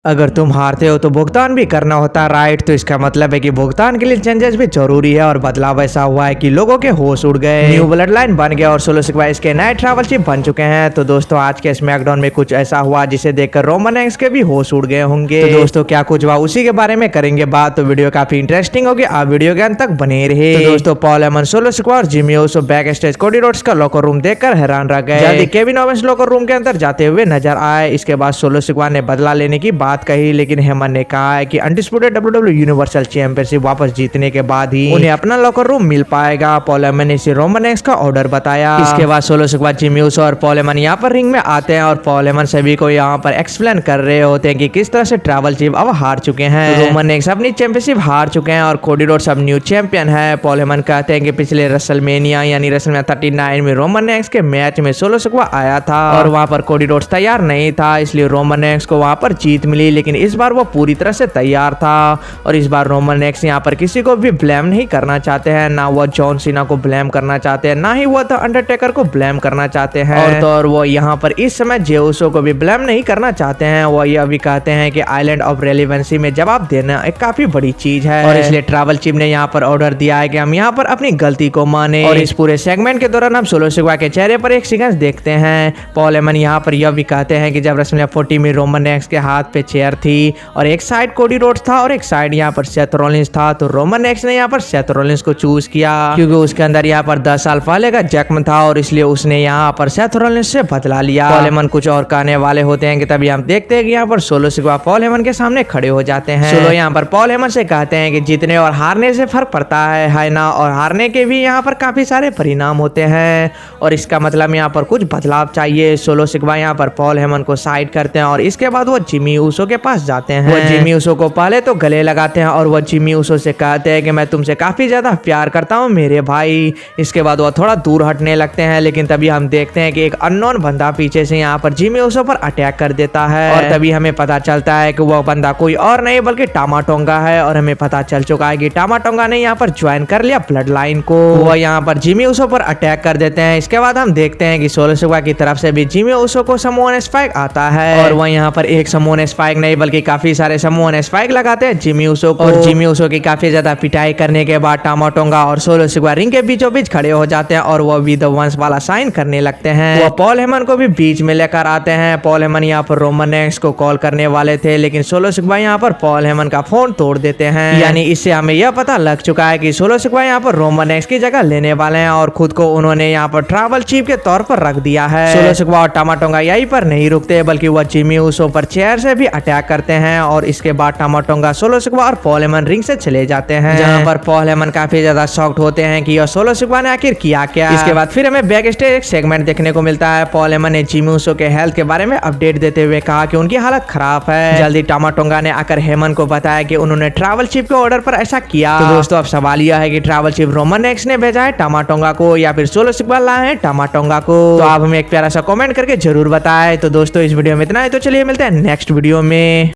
अगर तुम हारते हो तो भुगतान भी करना होता है, राइट। तो इसका मतलब है कि भुगतान के लिए चेंजेस भी जरूरी है और बदलाव ऐसा हुआ है कि लोगों के होश उड़ गए, न्यू ब्लड लाइन बन गया और सोलो सिग्मा इसके नए ट्रैवल शिप बन चुके हैं। तो दोस्तों आज के स्मैकडाउन में कुछ ऐसा हुआ जिसे देखकर रोमन रेंस के भी होश उड़ गए होंगे। तो दोस्तों क्या कुछ हुआ उसी के बारे में करेंगे बात। तो वीडियो काफी इंटरेस्टिंग होगी, आप वीडियो के अंत तक बने रहे। तो दोस्तों पॉल हेमन, सोलो सिग्मा और Jimmy Uso back stage Cody Rhodes का लॉकर रूम देखकर हैरान रह गए। जल्दी केविन ओवेंस लॉकर रूम के अंदर जाते हुए नजर आए। इसके बाद सोलो सिग्मा ने बदला लेने की बात कही, लेकिन हेमन ने कहा है कि अनडिस्प्यूटेड WWE यूनिवर्सल चैंपियनशिप वापस जीतने के बाद ही उन्हें अपना लॉकर रूम मिल पाएगा। पॉल हेमन ने इसे रोमन रेंस का ऑर्डर बताया। इसके बाद सोलो सिग्मा, जिमी ऊसो और पॉल हेमन यहाँ पर रिंग में आते हैं और पॉल हेमन सभी को यहाँ पर एक्सप्लेन कर रहे होते हैं कि किस तरह से ट्रैवल शिप अब हार चुके हैं। तो रोमन रेंस अपनी चैंपियनशिप हार चुके हैं और कोडी रोड्स अब न्यू चैंपियन है। पॉल हेमन कहते हैं कि पिछले रेसलमेनिया यानी रेसलमेनिया 39 में रोमन रेंस के मैच में सोलो सिग्मा आया था और वहाँ पर कोडी रोड्स तैयार नहीं था, इसलिए रोमन रेंस को वहाँ पर जीत मिली। लेकिन इस बार वो पूरी तरह से तैयार था और इस बार रोमन रेंस यहाँ पर किसी को भी ब्लेम नहीं करना चाहते हैं, ना वो जॉन सीना को ब्लेम करना चाहते हैं, ना ही वो द अंडरटेकर को ब्लेम करना चाहते हैं और तो और वो यहाँ पर इस समय जे ऊसो को भी ब्लेम नहीं करना चाहते हैं। वो यह भी कहते हैं कि आइलैंड ऑफ रेलेवेंसी में जवाब देना एक काफी बड़ी चीज है और इसलिए ट्रैवल शिप ने यहाँ पर ऑर्डर दिया है कि हम यहाँ पर अपनी गलती को माने। और इस पूरे सेगमेंट के दौरान हम सोलो सिग्मा के चेहरे पर एक सीक्वेंस देखते हैं। पॉल हेमन यहाँ पर यह भी कहते हैं कि जब रेसलमेनिया 40 में रोमन रेंस के हाथ पे चेयर थी और एक साइड कोडी रोड्स था और एक साइड यहाँ पर सेथ रॉलिंस था, तो रोमन रेंस ने यहाँ पर सेथ रॉलिंस को चूज किया क्योंकि उसके अंदर यहाँ पर 10 साल पहले का जख्म था और इसलिए उसने यहाँ पर सेथ रॉलिंस से बदला लिया। पॉल हेमन कुछ और कहने वाले होते हैं कि तभी हम देखते हैं कि यहाँ पर सोलो सिग्मा पॉल हेमन के सामने खड़े हो जाते हैं। सोलो यहाँ पर पॉल हेमन से कहते हैं कि जीतने और हारने से फर्क पड़ता है ना, और हारने के भी यहाँ पर काफी सारे परिणाम होते हैं और इसका मतलब यहाँ पर कुछ बदलाव चाहिए। सोलो सिग्मा यहाँ पर पॉल हेमन को साइड करते हैं और इसके बाद वो जिमी ऊसो के पास जाते हैं। वो जिमी ऊसो को पहले तो गले लगाते हैं और वो जिमी ऊसो से कहते हैं कि मैं तुमसे काफी ज्यादा प्यार करता हूँ मेरे भाई। इसके बाद वो थोड़ा दूर हटने लगते हैं, लेकिन तभी हम देखते हैं कि एक अननोन बंदा पीछे से यहाँ पर जिमी ऊसो पर अटैक कर देता है और तभी हमें पता चलता है कि वो बंदा कोई और नहीं बल्कि टामा टोंगा है और हमें पता चल चुका है कि टामा टोंगा ने यहाँ पर ज्वाइन कर लिया ब्लड लाइन को। वो यहाँ पर जिमी ऊसो पर अटैक कर देते हैं। इसके बाद हम देखते हैं कि सोलो सिग्मा की तरफ से भी जिमी ऊसो को समोन स्पाइक आता है और वो यहाँ पर एक समोन स्पाइक नहीं बल्कि काफी सारे समोन स्पाइक लगाते हैं जिमी ऊसो को और जिमी ऊसो की काफी ज्यादा पिटाई करने के बाद टामा टोंगा और सोलो सिग्मा रिंग के बीचों बीच खड़े हो जाते हैं और वो वी द वंस वाला साइन करने लगते हैं। वो पॉल हेमन को भी बीच में लेकर आते हैं। पॉल हेमन यहाँ पर रोमन रेंस को कॉल करने वाले थे, लेकिन सोलो सिग्मा यहाँ पर पॉल हेमन का फोन तोड़ देते हैं। यानी इससे हमें यह पता लग चुका है कि सोलो सिग्मा यहाँ पर रोमन रेंस की जगह लेने वाले हैं और खुद को उन्होंने यहाँ पर ट्रैवल चीफ के तौर पर रख दिया है। सोलो सिग्मा और टामा टोंगा यहीं पर नहीं रुकते बल्कि वह जिमी ऊसो पर चेयर से भी अटैक करते हैं और इसके बाद टामा टोंगा, सोलो सिग्मा और पॉल हेमन रिंग से चले जाते हैं, जहाँ पर पॉल हेमन काफी ज्यादा शॉक्ड होते हैं कि यह सोलो सिग्मा ने आखिर किया क्या। इसके बाद फिर हमें बैक स्टेज एक सेगमेंट देखने को मिलता है। पॉल हेमन ने जिमी ऊसो के हेल्थ के बारे में अपडेट देते हुए कहा कि उनकी हालत खराब है। जल्दी टामा टोंगा ने आकर हेमन को बताया कि उन्होंने ट्रैवल शिप के ऑर्डर पर ऐसा किया। तो दोस्तों अब सवाल यह है कि ट्रैवल शिप रोमन रेंस ने भेजा है टामा टोंगा को या फिर सोलो सिग्मा लाए हैं टामा टोंगा को। तो आप हमें एक प्यारा सा कमेंट करके जरूर बताएं। तो दोस्तों इस वीडियो में इतना है, तो चलिए मिलते हैं नेक्स्ट वीडियो में।